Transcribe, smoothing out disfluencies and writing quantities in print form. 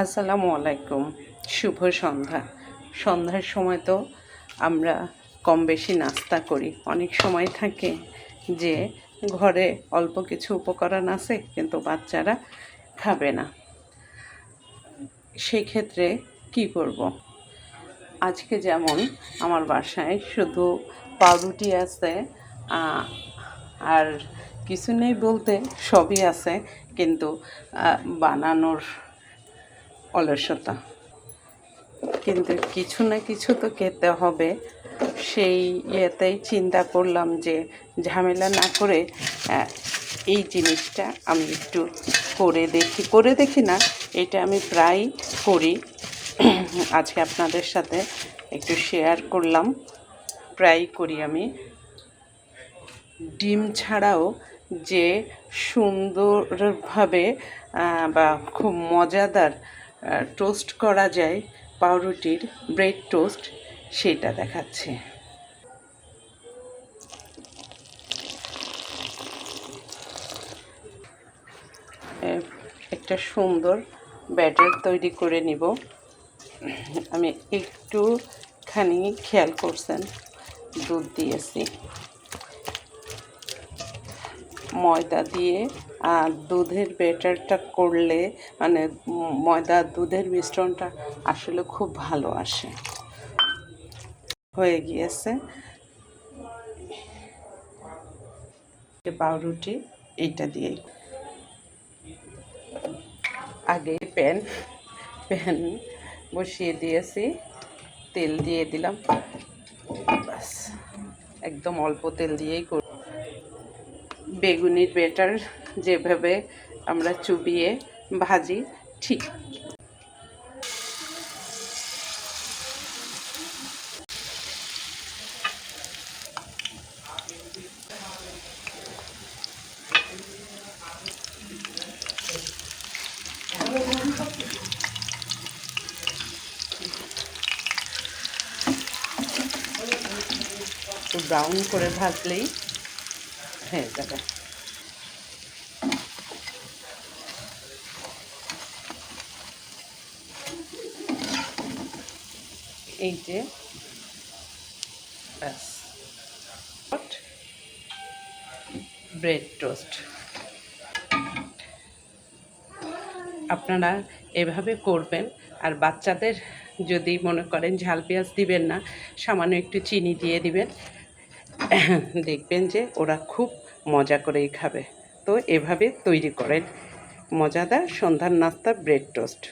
আসসালামু আলাইকুম। শুভ সন্ধ্যা। সন্ধ্যার সময় তো আমরা কম বেশি নাস্তা করি। অনেক সময় থাকে যে ঘরে অল্প কিছু উপকরণ আছে কিন্তু বাচ্চারা খাবে না। সেই ক্ষেত্রে কি করব? আজকে যেমন আমার বাসায় শুধু পাউরুটি আছে, আর কিছু নেই বলতে সবই আছে, কিন্তু বানানোর অলসতা। কিন্তু কিছু না কিছু তো খেতে হবে। সেই ইয়েতেই চিন্তা করলাম যে ঝামেলা না করে এই জিনিসটা আমি একটু করে দেখি না, এটা আমি প্রায় করি। আজকে আপনাদের সাথে একটু শেয়ার করলাম। প্রায় করি আমি। ডিম ছাড়াও যে সুন্দরভাবে বা খুব মজাদার টোস্ট করা যায় পাউরুটির, ব্রেড টোস্ট, সেটা দেখাচ্ছে। একটা সুন্দর ব্যাটার তৈরি করে নিব। আমি একটুখানি খেয়াল করছেন, দুধ দিয়েছি। ময়দা দিয়ে দুধের ব্যাটারটা করলে মানে ময়দা দুধের মিশ্রণটা আসলে খুব ভালো আসে। হয়ে গিয়েছে পাউরুটি, এইটা দিয়ে আগে প্যান বসিয়ে দিয়েছি, তেল দিয়ে দিলাম। বাস, একদম অল্প তেল দিয়েই করি। বেগুনির ব্যাটার যেভাবে আমরা চুবিয়ে ভাজি, ঠিক একটু ব্রাউন করে ভাজলেই হয়ে যাবে। এই যে ব্যাস, ব্রেড টোস্ট। আপনারা এভাবে করবেন। আর বাচ্চাদের যদি মনে করেন ঝাল পেঁয়াজ দিবেন না, সামান্য একটু চিনি দিয়ে দিবেন, দেখবেন যে ওরা খুব মজা করেই খাবে। তো এভাবে তৈরি করেন মজাদার সন্ধ্যার নাস্তা ব্রেড টোস্ট।